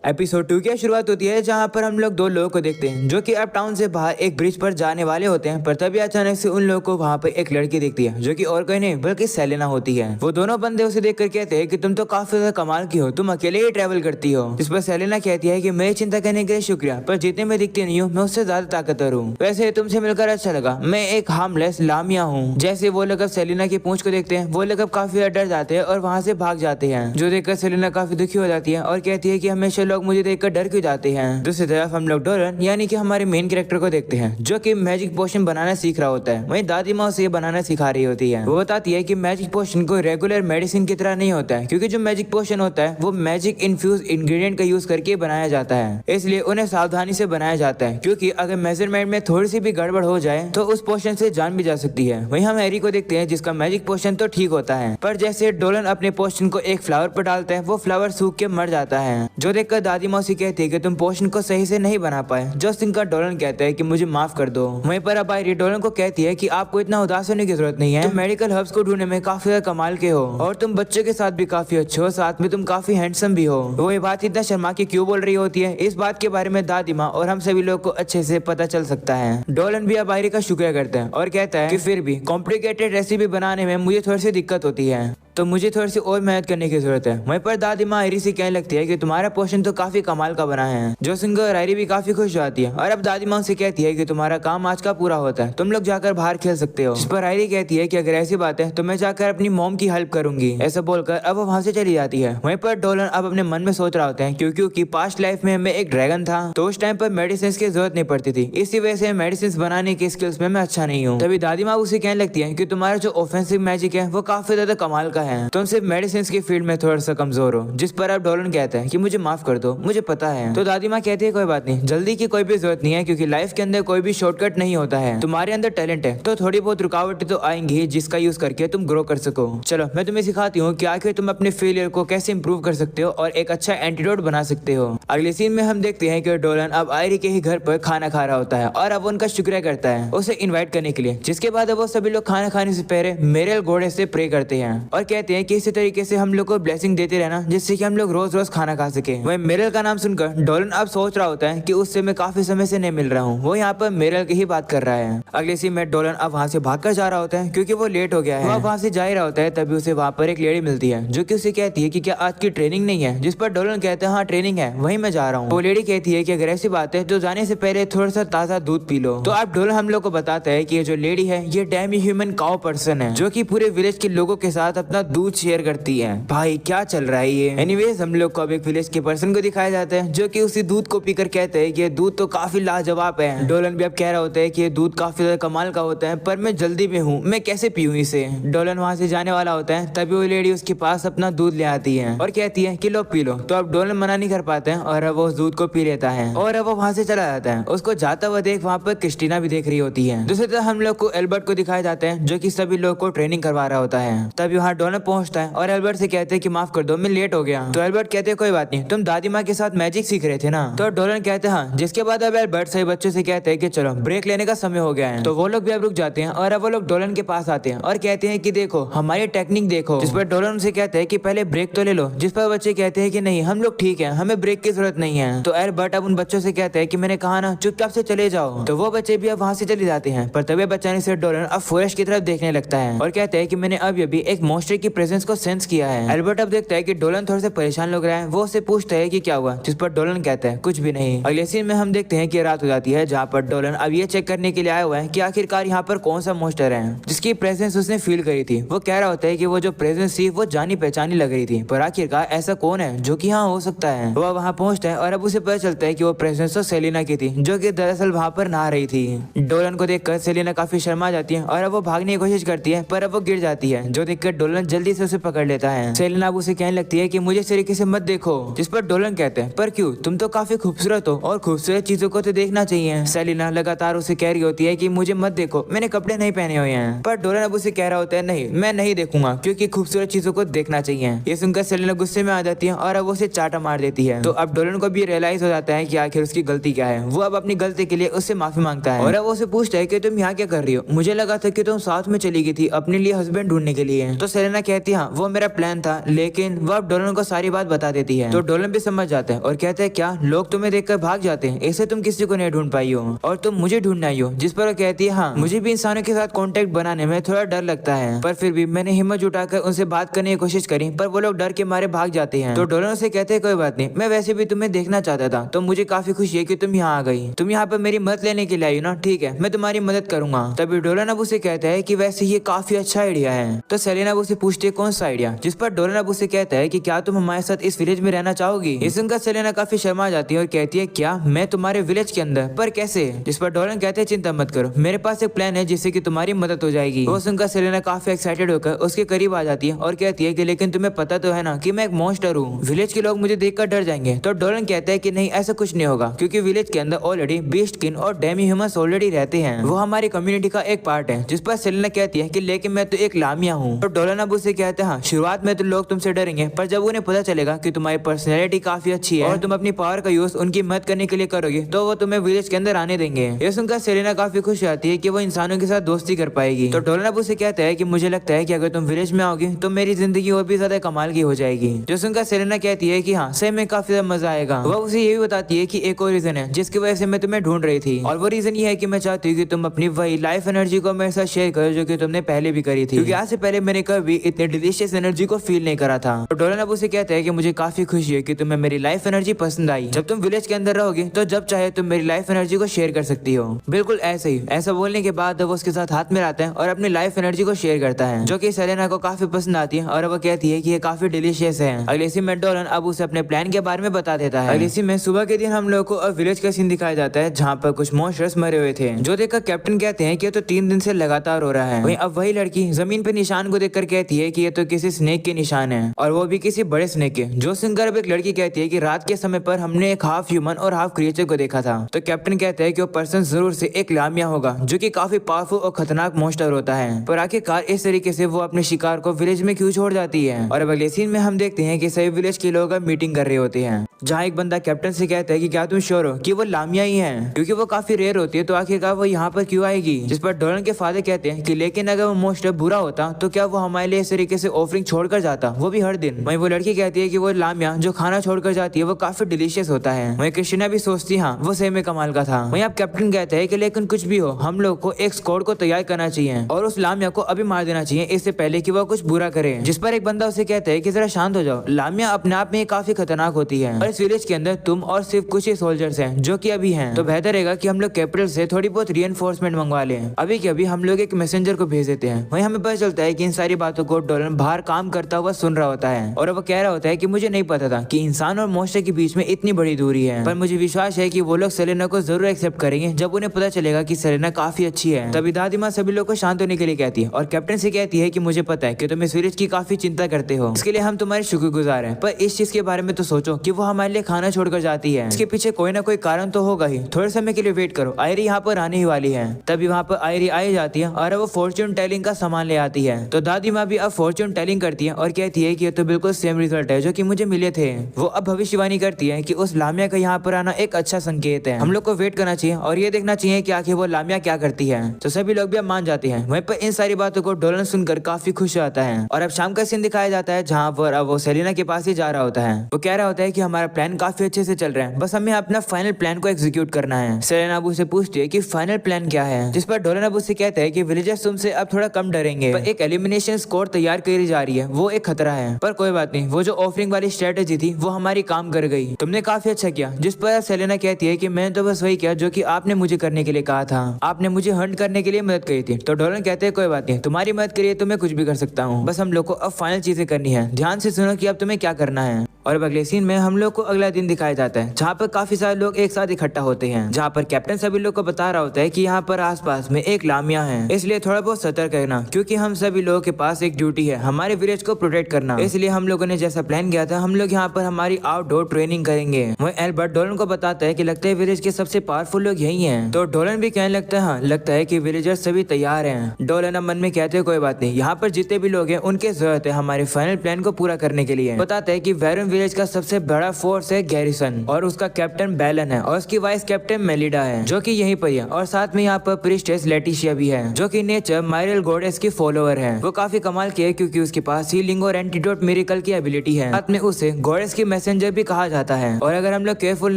Episode 2 की शुरुआत होती है जहां पर हम लोग दो लोगों को देखते हैं जो कि अप टाउन से बाहर एक ब्रिज पर जाने वाले होते हैं। पर तभी अचानक से उन लोगों को वहां पर एक लड़की दिखती है जो कि और कोई नहीं बल्कि सेलेना होती है। वो दोनों बंदे उसे देखकर कहते हैं कि तुम तो काफी ज्यादा कमाल की हो, तुम अकेले ही ट्रैवल करती हो। जिस पर सेलेना कहती है कि मेरी चिंता करने के लिए शुक्रिया, पर जितने में दिखती नहीं हूँ मैं उससे ज्यादा ताकतवर हूँ। वैसे तुमसे मिलकर अच्छा लगा, मैं एक हार्मलेस लामिया हूँ। जैसे वो लोग अब सेलेना की पूंछ को देखते हैं वो लोग अब काफी डर जाते हैं और वहाँ से भाग जाते हैं, जो देखकर सेलेना काफी दुखी हो जाती है और कहती है कि हमेशा लोग मुझे देखकर डर क्यों जाते हैं। दूसरी तरफ हम लोग डोलन यानी कि हमारे मेन कैरेक्टर को देखते हैं जो कि मैजिक पोशन बनाना सीख रहा होता है। वहीं दादी माँ उसे बनाना सिखा रही होती है। वो बताती है कि मैजिक पोशन को रेगुलर मेडिसिन की तरह नहीं होता है, क्योंकि जो मैजिक पोशन होता है वो मैजिक इन्फ्यूज इंग्रेडिएंट का यूज करके बनाया जाता है, इसलिए उन्हें सावधानी से बनाया जाता है, क्योंकि अगर मेजरमेंट में थोड़ी सी भी गड़बड़ हो जाए तो उस पोशन से जान भी जा सकती है। वहीं हम हैरी को देखते हैं जिसका मैजिक पोशन तो ठीक होता है, पर जैसे डोलन अपने पोशन को एक फ्लावर पर डालता है वो फ्लावर सूख के मर जाता है, जो देखकर दादी मौसी कहती है कि तुम पोशन को सही से नहीं बना पाए। जो सुनकर डोलन कहता है कि मुझे माफ कर दो। वहीं पर अब आयरी डोलन को कहती है कि आपको इतना उदास होने की जरूरत नहीं है, तुम मेडिकल हर्ब्स को ढूंढने में काफी ज्यादा कमाल के हो और तुम बच्चों के साथ भी काफी अच्छे हो, साथ में तुम काफी हैंडसम भी हो। वो ये बात इतना शर्मा के क्यों बोल रही होती है, इस बात के बारे में दादी माँ और हम सभी लोग को अच्छे से पता चल सकता है। डोलन भी अब आयरी का शुक्रिया करता है और कहता है कि फिर भी कॉम्प्लिकेटेड रेसिपी बनाने में मुझे थोड़ी सी दिक्कत होती है, तो मुझे थोड़ी सी और मेहनत करने की जरूरत है। वहीं पर दादी माँ आयरी से कहने लगती है कि तुम्हारा पोशन तो काफी कमाल का बना है, जो सुनकर आयरी भी काफी खुश हो जाती है। और अब दादी माँ से कहती है कि तुम्हारा काम आज का पूरा होता है, तुम लोग जाकर बाहर खेल सकते हो। इस पर आयरी कहती है कि अगर ऐसी बात है तो मैं जाकर अपनी मॉम की हेल्प करूंगी। ऐसा बोलकर अब वो वहाँ से चली जाती है। वहीं पर डोलन अब अपने मन में सोच रहा होता है क्योंकि पास्ट लाइफ में मैं एक ड्रैगन था तो उस टाइम पर मेडिसिन की जरूरत नहीं पड़ती थी, इसी वजह से मेडिसिन बनाने की स्किल्स में मैं अच्छा नहीं हूँ। तभी दादी माँ उसे कहने लगती है कि तुम्हारा जो ऑफेंसिव मैजिक है वो काफी ज्यादा कमाल का है, तुम सिर्फ मेडिसिन की फील्ड में थोड़ा सा कमजोर हो। जिस पर अब डोलन कहता है कि मुझे माफ कर दो, मुझे पता है। तो दादी माँ कहती है कोई बात नहीं, जल्दी की कोई भी जरूरत नहीं है, क्योंकि लाइफ के अंदर कोई भी शॉर्टकट नहीं होता है। तुम्हारे अंदर टैलेंट है तो थोड़ी बहुत रुकावटें तो आएंगी जिसका यूज करके तुम ग्रो कर सको। चलो मैं तुम्हें सिखाती हूँ कि आखिर तुम अपने फेलियर को कैसे इंप्रूव कर सकते हो और एक अच्छा एंटीडोट बना सकते हो। अगले सीन में हम देखते हैं कि डोलन अब आयरी के ही घर पर खाना खा रहा होता है और अब उनका शुक्रिया करता है उसे इन्वाइट करने के लिए। जिसके बाद अब वो सभी लोग खाना खाने से पहले मेरेल घोड़े से प्रे करते हैं और कहते हैं कि इसी तरीके से हम लोग को ब्लेसिंग देते रहना जिससे कि हम लोग रोज रोज खाना खा सके। वही मेरेल का नाम सुनकर डोलन अब सोच रहा होता है कि उससे मैं काफी समय से नहीं मिल रहा हूँ। वो यहाँ पर मेरेल की ही बात कर रहा है। अगले सीन में डोलन अब वहाँ से भागकर जा रहा होता है क्योंकि वो लेट हो गया है। वो वहाँ से जा ही रहा होता है तभी उसे वहाँ पर एक लेडी मिलती है जो कि उसे कहती है कि क्या आज की ट्रेनिंग नहीं है। जिस पर डोलन कहता है हाँ ट्रेनिंग है, वही मैं जा रहा हूँ। वो लेडी कहती है कि अगर ऐसी बात है तो जाने से पहले थोड़ा सा ताजा दूध पी लो। तो अब डोलन हम लोग को बताता है कि ये जो लेडी है ये डेमी ह्यूमन काउ पर्सन है जो कि पूरे विलेज के लोगों के साथ अपना दूध शेयर करती है। भाई क्या चल रहा है ये। एनीवेज हम लोग को अब एक विलेज के पर्सन को दिखाया जाता है जो कि उसी दूध को पीकर कहते हैं कि ये दूध तो काफी लाजवाब है। डोलन भी अब कह रहा होता है कि ये दूध काफी ज्यादा कमाल का होता है, पर मैं जल्दी में हूँ, मैं कैसे पीऊँ इसे। डोलन वहाँ से जाने वाला होता है तभी वो लेडी उसके पास अपना दूध ले आती है और कहती है कि लो पी लो। तो अब डोलन मना नहीं कर पाते हैं और अब वो उस दूध को पी लेता है और अब वो वहाँ से चला जाता है। उसको जाता हुआ देख वहाँ पर क्रिस्टीना भी देख रही होती है। दूसरी तरफ हम लोग को एल्बर्ट को दिखाया जाता है जो कि सभी लोग को ट्रेनिंग करवा रहा होता है। तभी वहाँ डोलन पहुँचता है और एल्बर्ट से कहते हैं कि माफ कर दो मैं लेट हो गया। तो एल्बर्ट कहते हैं कोई बात नहीं, तुम दादी माँ के साथ मैजिक सीख रहे थे ना। तो डोलन कहते हैं हाँ। जिसके बाद अब एल्बर्ट सही बच्चों से कहते हैं कि चलो ब्रेक लेने का समय हो गया है। तो वो लोग भी अब रुक जाते हैं और अब वो लोग डोलन के पास आते हैं और कहते हैं कि देखो हमारी टेक्निक देखो। जिस पर डोलन उनसे कहते हैं कि पहले ब्रेक तो ले लो। जिस पर बच्चे कहते हैं कि नहीं हम लोग ठीक है, हमें ब्रेक की जरूरत नहीं है। तो एल्बर्ट अब उन बच्चों से कहते हैं कि मैंने कहा ना चुपचाप से चले जाओ। तो वो बच्चे भी अब वहाँ से चले जाते हैं। पर तभी बचाने से डोलन अब फॉरेस्ट की तरफ देखने लगता है और कहते हैं कि मैंने अब भी एक मॉन्स्टर की प्रेजेंस को सेंस किया है। एल्बर्ट अब देखता है कि डोलन थोड़ा सा परेशान लग रहा है। वो उससे पूछता है कि क्या हुआ, जिस पर डोलन कहता है कुछ भी नहीं। अगले सीन में हम देखते हैं कि रात हो जाती है जहाँ पर डोलन अब ये चेक करने के लिए आया हुआ है कि आखिरकार यहाँ पर कौन सा मॉन्स्टर है जिसकी प्रेजेंस उसने फील करी थी। वो कह रहा होता है कि वो जो प्रेजेंस थी वो जानी पहचानी लग रही थी, पर आखिरकार ऐसा कौन है जो कि यहाँ हो सकता है। वो वहाँ पहुँचता है और अब उसे पता चलता है कि वो प्रेजेंस तो सेलिना की थी जो कि दरअसल वहाँ पर नहा रही थी। डोलन को देखकर सेलिना काफी शर्मा जाती है और अब वो भागने की कोशिश करती है पर अब वो गिर जाती है, जो देखकर डोलन जल्दी से उसे पकड़ लेता है। सेलिना अब उसे कहने लगती है कि मुझे इस तरीके से मत देखो। जिस पर डोलन कहते हैं पर क्यों, तुम तो काफी खूबसूरत हो और खूबसूरत चीजों को तो देखना चाहिए। सेलिना लगातार उसे कह रही होती है कि मुझे मत देखो, मैंने कपड़े नहीं पहने हुए हैं। पर डोलन अब उसे कह रहा होता है नहीं मैं नहीं देखूंगा क्योंकि खूबसूरत चीजों को देखना चाहिए। ये सुनकर सेलिना गुस्से में आ जाती है और अब उसे चाटा मार देती है। तो अब डोलन को भी रियलाइज हो जाता है कि आखिर उसकी गलती क्या है। वो अब अपनी गलती के लिए उससे माफी मांगता है और अब उसे पूछता है कि तुम यहाँ क्या कर रही हो, मुझे लगा था कि तुम साथ में चली गई थी अपने लिए हस्बैंड ढूंढने के लिए। तो सेलिना सेलेना कहती है हाँ वो मेरा प्लान था, लेकिन वो अब डोलन को सारी बात बता देती है। तो डोलन भी समझ जाता है और कहता है क्या लोग तुम्हें देखकर भाग जाते हैं, ऐसे तुम किसी को नहीं ढूंढ पाई हो और तुम मुझे ढूंढना आई हो। जिस पर वो कहती है हाँ मुझे भी इंसानों के साथ कांटेक्ट बनाने में थोड़ा डर लगता है, पर फिर भी मैंने हिम्मत जुटाकर उनसे बात करने की कोशिश करी, पर वो लोग डर के मारे भाग जाते हैं। तो डोलन से कहते हैं कोई बात नहीं, मैं वैसे भी तुम्हें देखना चाहता था, तो मुझे काफी खुशी है कि तुम यहाँ आ गई। तुम यहाँ पर मेरी मदद लेने के लिए आई हो ना, ठीक है मैं तुम्हारी मदद करूंगा। तभी डोलन अब उसे कहता है कि वैसे ये काफी अच्छा आइडिया है। तो सेलेना अब उसे पूछती है कौन सा आइडिया, जिस पर डोलन अब उसे कहता है कि क्या तुम हमारे साथ इस विलेज में रहना चाहोगी। ये सुनकर सेलेना काफी शर्मा जाती है और कहती है क्या मैं तुम्हारे विलेज के अंदर, पर कैसे। जिस पर डोलन कहते हैं चिंता मत करो, मेरे पास एक प्लान है जिससे कि तुम्हारी मदद हो जाएगी। वो सुनकर सेलेना काफी एक्साइटेड होकर उसके करीब आ जाती है और कहती है कि लेकिन तुम्हें पता तो है ना कि मैं एक मॉन्स्टर हूँ, विलेज के लोग मुझे देखकर डर जाएंगे। तो डोलन कहता है कि नहीं ऐसा कुछ नहीं होगा, क्योंकि विलेज के अंदर ऑलरेडी बीस्ट किन और डेमी ह्यूमंस ऑलरेडी रहते हैं, वो हमारी कम्युनिटी का एक पार्ट है। जिस पर सेलेना कहती है कि लेकिन मैं तो एक लामिया हूँ। तो डोलन अब उसे कहते हैं हाँ शुरुआत में तो लोग तुमसे डरेंगे, पर जब उन्हें पता चलेगा कि तुम्हारी पर्सनैलिटी काफी अच्छी है और तुम अपनी पावर का यूज उनकी मदद करने के लिए करोगे, तो वो तुम्हें विलेज के अंदर आने देंगे। ये सुनकर सेलेना काफी खुश रहती है कि वो इंसानों के साथ दोस्ती कर पाएगी। तो डोलन अब उसे कहता है कि मुझे लगता है कि अगर तुम विलेज में आओगी तो मेरी जिंदगी और भी ज्यादा कमाल की हो जाएगी। जो सुनकर सेलेना कहती है कि हाँ सही में काफी ज्यादा मजा आएगा। वह उसे ये भी बताती है कि एक और रीजन है जिसकी वजह से मैं तुम्हें ढूंढ रही थी, और वो रीजन ये है कि मैं चाहती हूँ कि तुम अपनी वही लाइफ एनर्जी को मेरे साथ शेयर करो जो कि तुमने पहले भी करी थी, क्योंकि आज से पहले मैंने कभी इतने डिलीशियस एनर्जी को फील नहीं करा था। तो डोलन अब उसे कहता है कि मुझे काफी खुशी है कि तुम्हें मेरी लाइफ एनर्जी पसंद आई। जब तुम विलेज के अंदर रहोगे तो जब चाहे तुम मेरी लाइफ एनर्जी को शेयर कर सकती हो। बिल्कुल ऐसे ही। ऐसा बोलने के बाद वो उसके साथ हाथ में लाता है और अपनी लाइफ एनर्जी को शेयर करता है, जो कि सेलेना को काफी पसंद आती है और वो कहती है कि ये काफी डिलीशियस है। अगले सीन में डोलन अब उसे अपने प्लान के बारे में बता देता है। अगले सीन में सुबह के दिन हम लोग को अब विलेज का सीन दिखाया जाता है जहाँ पर कुछ मॉन्स्टर्स मरे हुए थे, जो देखकर कैप्टन कहते हैं कि ये तो 3 दिन से लगातार हो रहा है। वहीं अब वही लड़की जमीन पे निशान को देखकर कहती है कि ये तो किसी स्नेक के निशान है, और वो भी किसी बड़े स्नेक के। जो सुनकर अब एक लड़की कहती है कि रात के समय पर हमने एक हाफ ह्यूमन और हाफ क्रिएचर को देखा था। तो कैप्टन कहता है कि वो पर्सन जरूर से एक लामिया होगा, जो कि काफी पावरफुल और खतरनाक मॉन्स्टर होता है। पर आखिरकार इस तरीके से वो अपने शिकार को विलेज में क्यों छोड़ जाती है। और अब अगले सीन में हम देखते हैं कि सभी विलेज के लोग अब मीटिंग कर रहे होते हैं, जहाँ एक बंदा कैप्टन से कहता है कि क्या तुम श्योर हो कि वो लामिया ही है, क्योंकि वो काफी रेयर होती है, तो आखिरकार वो यहाँ पर क्यों आएगी। जिस पर डोलन के फादर कहते हैं कि लेकिन अगर वो मॉन्स्टर बुरा होता तो क्या वो हमारे लिए इस तरीके से ऑफरिंग छोड़कर जाता, वो भी हर दिन। वहीं वो लड़की कहती है कि वो लामिया जो खाना छोड़कर जाती है वो काफी डिलीशियस होता है। वहीं क्रिस्टीना भी सोचती है हाँ वो सही में कमाल का था। वहीं अब कैप्टन कहते हैं कि लेकिन कुछ भी हो हम लोग को एक स्क्वाड को तैयार करना चाहिए और उस लामिया को अभी मार देना चाहिए इससे पहले कि वो कुछ बुरा करे। जिस पर एक बंदा उसे कहता है कि जरा शांत हो जाओ, लामिया अपने आप में काफी खतरनाक होती है और इस विलेज के अंदर तुम और सिर्फ कुछ ही सोल्जर्स हैं जो कि अभी हैं, तो बेहतर रहेगा कि हम लोग कैपिटल से थोड़ी बहुत रीइंफोर्समेंट मंगवा लें। अभी के अभी हम लोग एक मैसेंजर को भेज देते हैं। वहीं हमें पता चलता है कि इन सारी बातों को डोलन बाहर काम करता हुआ सुन रहा होता है और वो कह रहा होता है कि मुझे नहीं पता था कि इंसान और मॉन्स्टर के बीच में इतनी बड़ी दूरी है, पर मुझे विश्वास है कि वो लोग सेलेना को जरूर एक्सेप्ट करेंगे जब उन्हें पता चलेगा कि सेलेना काफी अच्छी है। तभी दादी माँ सभी लोग को शांत होने के लिए कहती है और कैप्टन से कहती है कि मुझे पता है कि तुम इस विलेज की काफी चिंता करते हो, इसके लिए हम तुम्हारे शुक्रगुजार हैं, पर इस चीज के बारे में तो सोचो कि वो हमारे लिए खाना छोड़कर जाती है, इसके पीछे कोई ना कोई कारण तो होगा ही। थोड़े समय के लिए वेट करो, आयरी यहाँ पर आने ही वाली है। तभी वहाँ पर आयरी आई जाती है और वो फॉर्च्यून टेलिंग का सामान ले आती है। तो दादी माँ भी अब फॉर्च्यून टेलिंग करती है और कहती है कि ये तो बिल्कुल सेम रिजल्ट है जो कि मुझे मिले थे। वो अब भविष्यवाणी करती है कि उस लामिया का यहाँ पर आना एक अच्छा संकेत है, हम लोग को वेट करना चाहिए और ये देखना चाहिए कि आखिर वो लामिया क्या करती है। तो सभी लोग भी अब मान जाते हैं। वहीं पर इन सारी बातों को डोलन सुनकर काफी खुश आता है और अब शाम का सीन दिखाया जाता है जहाँ पर अब वो सेलेना के पास ही जा रहा होता है। वो कह रहा होता है कि हमारा प्लान काफी अच्छे से चल रहा है, बस हमें अपना फाइनल प्लान को एग्जीक्यूट करना है। सेलेना अब उसे पूछती है कि फाइनल प्लान क्या है, जिस पर डोलन अब उससे कहता है कि विलेजर्स तुमसे अब थोड़ा कम डरेंगे, पर एक एलिमिनेशन स्क्वाड तैयार करी जा रही है, वो एक खतरा है, पर कोई बात नहीं, वो जो ऑफरिंग वाली स्ट्रेटेजी थी वो हमारी काम कर गई, तुमने काफी अच्छा किया। जिस पर सेलेना कहती है कि मैंने तो बस वही किया जो कि आपने मुझे करने के लिए कहा था, आपने मुझे हंट करने के लिए मदद करी थी। तो डोलन कहते हैं कोई बात नहीं, तुम्हारी मदद करिए तो मैं कुछ भी कर सकता हूँ, बस हम लोग को अब फाइनल चीजें करनी है, ध्यान से सुनो कि अब तुम्हें क्या करना है। और अब अगले सीन में हम लोग को अगला दिन दिखाया जाता है जहाँ पर काफी सारे लोग एक साथ इकट्ठा होते हैं, जहाँ पर कैप्टन सभी लोग को बता रहा होता है कि यहाँ पर आसपास में एक लामिया है, इसलिए थोड़ा बहुत सतर्क रहना, क्योंकि हम सभी लोगों के पास एक ड्यूटी है हमारे विलेज को प्रोटेक्ट करना। इसलिए हम लोगों ने जैसा प्लान किया था, हम लोग यहाँ पर हमारी आउटडोर ट्रेनिंग करेंगे। वही एल्बर्ट डोलन को बताता है कि लगता है विलेज के सबसे पावरफुल लोग यही हैं। तो डोलन भी कहने लगता है हाँ लगता है कि विलेजर्स सभी तैयार हैं। डोलन अब मन में कहते हैं कोई बात नहीं, यहाँ पर जितने भी लोग हैं उनकी जरूरत है हमारे फाइनल प्लान को पूरा करने के लिए। बताता है कि वेरन विलेज का सबसे बड़ा फोर्स है गैरिसन और उसका कैप्टन बैलन है और उसकी वाइस कैप्टन मेलिडा है जो कि यहीं पर है और साथ में यहाँ पर प्रिस्टेस लेटिशिया भी है जो कि नेचर माइरल गॉडेस की फॉलोअर है। वो काफी कमाल की है क्योंकि उसके पास हीलिंग और एंटीडोट मिरेकल की एबिलिटी है। साथ में उसे गॉडेस की मैसेंजर भी कहा जाता है और अगर हम लोग केयरफुल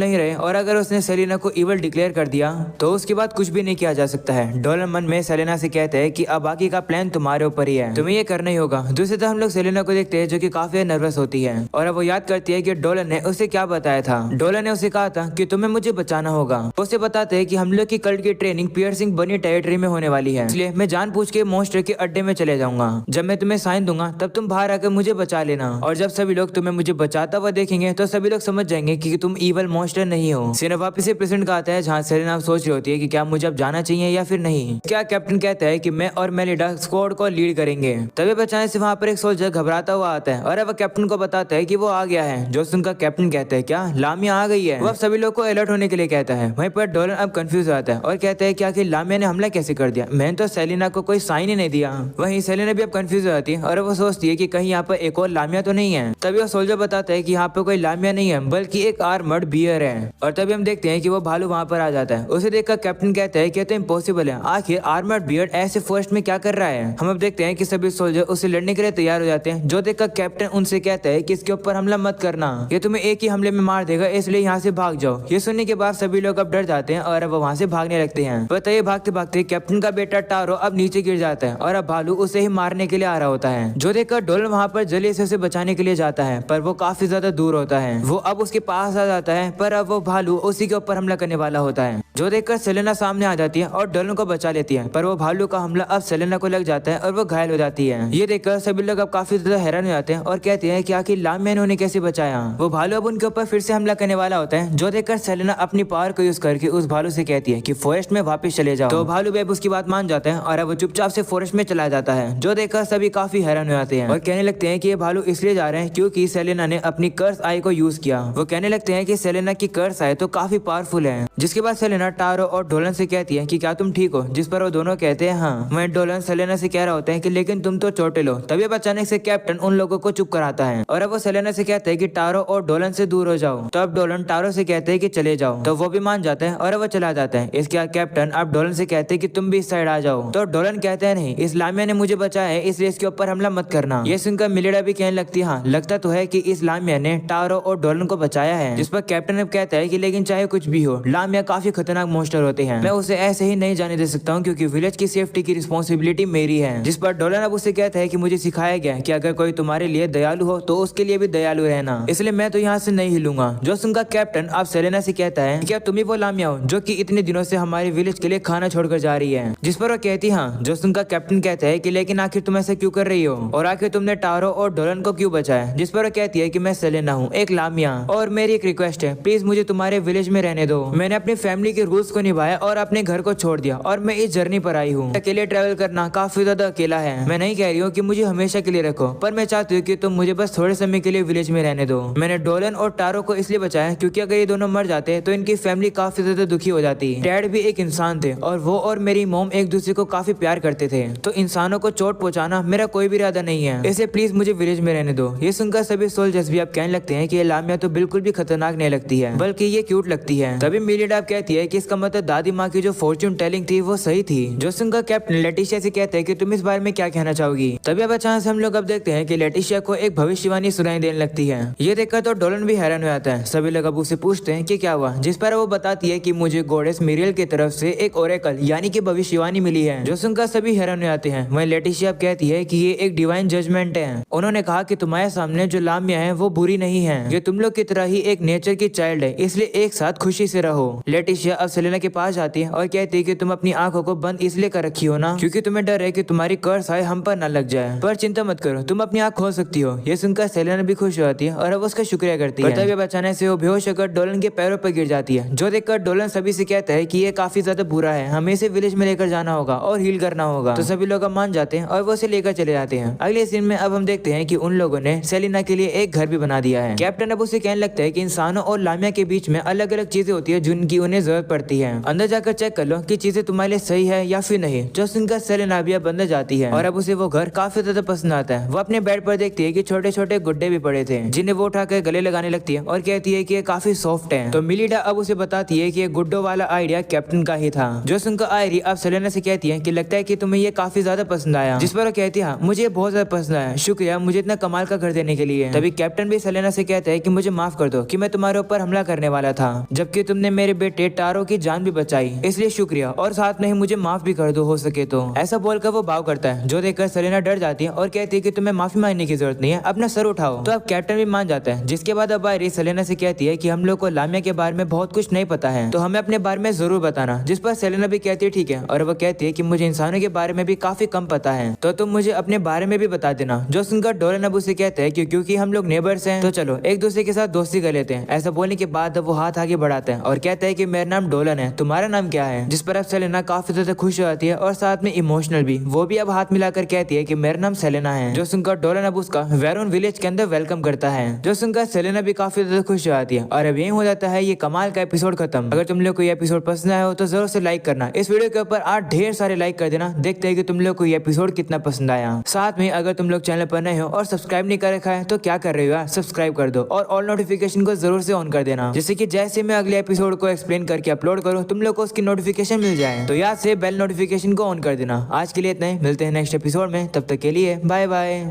नहीं रहे और अगर उसने सेलिना को इवल डिक्लेयर कर दिया तो उसके बाद कुछ भी नहीं किया जा सकता है। डोलन मन में सेलिना से कहते हैं कि अब बाकी का प्लान तुम्हारे ऊपर ही है, तुम्हें ये करना ही होगा। दूसरी तरफ हम लोग सेलिना को देखते हैं जो कि काफी नर्वस होती है और अब वो याद करती है कि डोलन ने उसे क्या बताया था। डोलन ने उसे कहा था कि तुम्हें मुझे बचाना होगा। उसे बताते हैं कि हम लोग की कल्ट की ट्रेनिंग पियर्सिंग बनी टेरिटरी में होने वाली है, इसलिए मैं जानबूझ के मॉन्स्टर के अड्डे में चले जाऊंगा। जब मैं तुम्हें साइन दूंगा तब तुम बाहर आकर मुझे बचा लेना और जब सभी लोग तुम्हें मुझे बचाता हुआ देखेंगे तो सभी लोग समझ जाएंगे कि तुम ईवल मॉन्स्टर नहीं हो। सिर्फ वापस से प्रेजेंट का आता है जहाँ सेलिना सोच रही होती है कि क्या मुझे अब जाना चाहिए या फिर नहीं। क्या कैप्टन कहता है कि मैं और मेलिडा स्क्वाड को लीड करेंगे। तभी अचानक से वहाँ पर एक सोल्जर घबराता हुआ आता है और अब कैप्टन को बताता है कि वो आ गया है। जो सुनकर कैप्टन कहता है क्या लामिया आ गई है। वो अब सभी लोग को अलर्ट होने के लिए कहता है। वहीं पर डोलन अब कंफ्यूज हो जाता है और कहता है क्या कि लामिया ने हमला कैसे कर दिया, मैंने तो सेलिना को कोई साइन ही नहीं दिया। वहीं सेलिना भी अब कंफ्यूज हो जाती है और वो सोचती है कि कहीं यहाँ पर एक और लामिया तो नहीं है। तभी वो सोल्जर बताता है कि यहाँ पे कोई लामिया नहीं है बल्कि एक आर्मर्ड बियर है। और तभी हम देखते हैं कि वो भालू वहाँ पर आ जाता है। उसे देखकर कैप्टन कहता है कि तो इम्पॉसिबल है, आखिर आर्मर्ड बियर ऐसे फॉरेस्ट में क्या कर रहा है। हम अब देखते हैं कि सभी सोल्जर उससे लड़ने के लिए तैयार हो जाते हैं। जो देखकर कैप्टन उनसे कहता है कि इसके ऊपर हमला मत करना, ये तुम्हें एक ही हमले में मार देगा, इसलिए यहाँ से भाग जाओ। ये सुनने के बाद सभी लोग अब डर जाते हैं और अब वहाँ से भागने लगते हैं। बताइए भागते भागते कैप्टन का बेटा टारो अब नीचे गिर जाता है और अब भालू उसे ही मारने के लिए आ रहा होता है। जो देखकर डोलन वहाँ पर जल्दी से उसे बचाने के लिए जाता है पर वो काफी ज्यादा दूर होता है। वो अब उसके पास आ जाता है पर अब वो भालू उसी के ऊपर हमला करने वाला होता है। जो देखकर सेलेना सामने आ जाती है और डोलन को बचा लेती है पर वो भालू का हमला अब सेलेना को लग जाता है और वो घायल हो जाती है। ये देखकर सभी लोग अब काफी ज्यादा हैरान हो जाते हैं और कहते हैं कि आखिर लामिया ने उन्हें कैसे बचाया। वो भालू अब उनके ऊपर फिर से हमला करने वाला होता है। जो देखकर सेलेना अपनी पावर को यूज करके उस भालू से कहती है कि फॉरेस्ट में वापस चले जाओ। तो भालू बेब उसकी बात मान जाता है और अब वो चुपचाप से फॉरेस्ट में चला जाता है। जो देखकर सभी काफी हैरान हो जाते हैं और कहने लगते हैं कि ये भालू इसलिए जा रहे हैं क्योंकि सेलेना ने अपनी कर्स आई को यूज किया। वो कहने लगते हैं कि सेलेना की कर्स आई तो काफी पावरफुल है। जिसके बाद सेलेना टारो और डोलन से कहती है कि क्या तुम ठीक हो, जिस पर वो दोनों कहते हैं हाँ। वहीं डोलन सेलेना से कह रहा होता है कि लेकिन तुम तो चोटिल हो। तभी अब अचानक से कैप्टन उन लोगों को चुप कराता है और अब वो सेलेना से कहता है कि टारो और डोलन से दूर हो जाओ। तो अब डोलन टारो से कहते हैं कि चले जाओ, तो वो भी मान जाता है और वो चला जाता है। इसके बाद कैप्टन अब डोलन से कहते हैं कि तुम भी इस साइड आ जाओ। तो डोलन कहते हैं नहीं, इस लामिया ने मुझे बचाया है इसलिए इसके ऊपर हमला मत करना। ये सुनकर मिलिडा भी कहने लगती है हाँ लगता तो है कि इस लामिया ने टारो और डोलन को बचाया है। जिस पर कैप्टन अब कहता है कि लेकिन चाहे कुछ भी हो लामिया काफी खतरनाक मॉन्स्टर होते हैं, मैं उसे ऐसे ही नहीं जाने दे सकता हूँ क्योंकि विलेज की सेफ्टी की रिस्पॉन्सिबिलिटी मेरी है। जिस पर डोलन अब उसे कहता है कि मुझे सिखाया गया कि अगर कोई तुम्हारे लिए दयालु हो तो उसके लिए भी दयालु रहना, इसलिए मैं तो यहाँ से नहीं हिलूंगा। जो सुनकर कैप्टन अब सेलेना से कहता है क्या तुम ही वो लामिया हो जो कि इतने दिनों से हमारे विलेज के लिए खाना छोड़कर जा रही है। जिस पर वो कहती हाँ। जो सुनकर कैप्टन कहता है कि लेकिन आखिर तुम ऐसा क्यों कर रही हो और आखिर तुमने टारो और डोलन को क्यों बचाया। जिस पर वो कहती है कि मैं सेलेना हूँ एक लामिया और मेरी एक रिक्वेस्ट है, प्लीज मुझे तुम्हारे विलेज में रहने दो। मैंने अपनी फैमिली के रूल्स को निभाया और अपने घर को छोड़ दिया और मैं इस जर्नी पर आई हूँ। अकेले ट्रैवल करना काफी ज्यादा अकेला है। मैं नहीं कह रही हूँ कि मुझे हमेशा के लिए रखो पर मैं चाहती हूँ कि तुम मुझे बस थोड़े समय के लिए विलेज में रहने दो। मैंने डोलन और टारो को इसलिए बचाया क्योंकि अगर ये दोनों मर जाते तो इनकी फैमिली काफी ज्यादा दुखी हो जाती। डैड भी एक इंसान थे और वो और मेरी मॉम एक दूसरे को काफी प्यार करते थे, तो इंसानों को चोट पहुंचाना मेरा कोई भी इरादा नहीं है, इसे प्लीज मुझे विलेज में रहने दो। ये सुनकर सभी सोल्जर्स भी अब कहने लगते हैं कि ये लामिया तो बिल्कुल भी खतरनाक नहीं लगती है बल्कि ये क्यूट लगती है। तभी मिलिडा कहती है कि इसका मतलब दादी माँ की जो फॉर्च्यून टेलिंग थी वो सही थी। जो सुनकर कैप्टन लेटिशिया से कहते हैं कि तुम इस बारे में क्या कहना चाहोगी। तभी अब अचानक से हम लोग अब देखते हैं कि लेटिशिया को एक भविष्यवाणी सुनाई देने लगती है। ये देखकर तो डोलन भी हैरान हो जाता है। सभी लोग अब उसे पूछते हैं कि क्या हुआ। जिस पर वो बताती है कि मुझे गॉडेस मिरियल की तरफ से एक ओरेकल यानी कि भविष्यवाणी मिली है। जो सुनकर सभी हैरान हो जाते हैं। वहीं लेटिशिया कहती है कि ये एक डिवाइन जजमेंट है। उन्होंने कहा कि तुम्हारे सामने जो लामिया है वो बुरी नहीं है, ये तुम लोग की तरह ही एक नेचर की चाइल्ड है, इसलिए एक साथ खुशी से रहो। लेटिशिया अब सेलेना के पास जाती है और कहती है कि तुम अपनी आंखों को बंद इसलिए कर रखी हो ना क्योंकि तुम्हें डर है कि तुम्हारी कर्स आए हम पर न लग जाए, पर चिंता मत करो तुम अपनी आंख खोल सकती हो। ये सुनकर सेलेना भी खुश हो जाती है और अब उसका शुक्रिया करती है। तभी बचाने से वो बेहोश होकर डोलन के पैरों पर गिर जाती है। जो देखकर डोलन सभी से कहता है कि ये काफी ज्यादा बुरा है, हमें इसे विलेज में लेकर जाना होगा और हील करना होगा। तो सभी लोग मान जाते हैं और वो उसे लेकर चले जाते हैं। अगले सीन में अब हम देखते हैं कि उन लोगों ने सेलिना के लिए एक घर भी बना दिया है। कैप्टन अब उसे कहने लगता है कि इंसानों और लामिया के बीच में अलग अलग चीजें होती है जिनकी उन्हें जरूरत पड़ती है। अंदर जाकर चेक कर लो कि चीजें तुम्हारे लिए सही है या फिर नहीं। जो सुनकर सेलेना भी अब अंदर जाती है और अब उसे वो घर काफी ज्यादा पसंद आता है। वो अपने बेड पर देखती है कि छोटे छोटे गुड्डे भी पड़े थे जिन्हें वो उठाकर गले लगाने लगती है और कहती है कि ये काफी सॉफ्ट है। तो मिलिंडा अब उसे बताती है कि ये गुड्डो वाला आइडिया कैप्टन का ही था। जो सुनकर आयरी अब सेलेना से कहती है कि लगता है कि तुम्हें ये काफी ज्यादा पसंद आया। जिस पर वो कहती है हाँ, मुझे बहुत ज्यादा पसंद आया, शुक्रिया मुझे इतना कमाल का घर देने के लिए। तभी कैप्टन भी सेलेना से कहता है कि मुझे माफ कर दो कि मैं तुम्हारे ऊपर हमला करने वाला था, जबकि तुमने मेरे बेटे टारो की जान भी बचाई, इसलिए शुक्रिया, और साथ में ही मुझे माफ भी कर दो हो सके तो। ऐसा बोलकर वो भाव करता है, जो देखकर सेलेना डर जाती है और कहती है कि तुम्हें माफी मांगने की जरूरत नहीं है, अपना सर उठाओ। तो अब कैप्टन भी मान जाता है। जिसके बाद अब आयरी सेलेना से कहती है कि हम लोग को लामिया के बारे में बहुत कुछ नहीं पता है, तो हमें अपने बारे में जरूर बताना। जिस पर सेलेना भी कहती है ठीक है, और वो कहती है कि मुझे इंसानों के बारे में भी काफी कम पता है, तो तुम मुझे अपने बारे में भी बता देना। जो सुनकर डोलन अब उसे कहते हैं कि क्योंकि हम लोग नेबर्स हैं तो चलो एक दूसरे के साथ दोस्ती कर लेते हैं। ऐसा बोलने के बाद अब वो हाथ आगे बढ़ाता है और कहता है कि मेरा नाम डोलन है, तुम्हारा नाम क्या है? जिस पर अब सेलेना काफी ज्यादा खुश हो जाती है और साथ में इमोशनल भी। वो भी अब हाथ मिलाकर कहती है कि मेरा नाम सेलेना है। जो सुनकर डोलन अब उसका वेरोन विलेज के अंदर वेलकम करता है। जो सुनकर सेलेना भी काफी ज्यादा खुश हो जाती है। और अब यही हो जाता है ये कमाल का एपिसोड खत्म। अगर तुम लोग को ये एपिसोड पसंद आया हो तो जरूर से लाइक करना। इस वीडियो के ऊपर आज ढेर सारे लाइक कर देना। देखते हैं कि तुम लोग को ये एपिसोड कितना पसंद आया। साथ में अगर तुम लोग चैनल पर नए हो और सब्सक्राइब नहीं कर रखा है तो क्या कर रहे हो यार, सब्सक्राइब कर दो और ऑल नोटिफिकेशन को जरूर से ऑन कर देना, जिससे कि जैसे मैं अगले एपिसोड को एक्सप्लेन करके अपलोड करूँ तुम लोग को उसकी नोटिफिकेशन मिल जाए। तो याद से बेल नोटिफिकेशन को ऑन कर देना। आज के लिए इतना ही, मिलते हैं नेक्स्ट एपिसोड में, तब तक के लिए बाय बाय।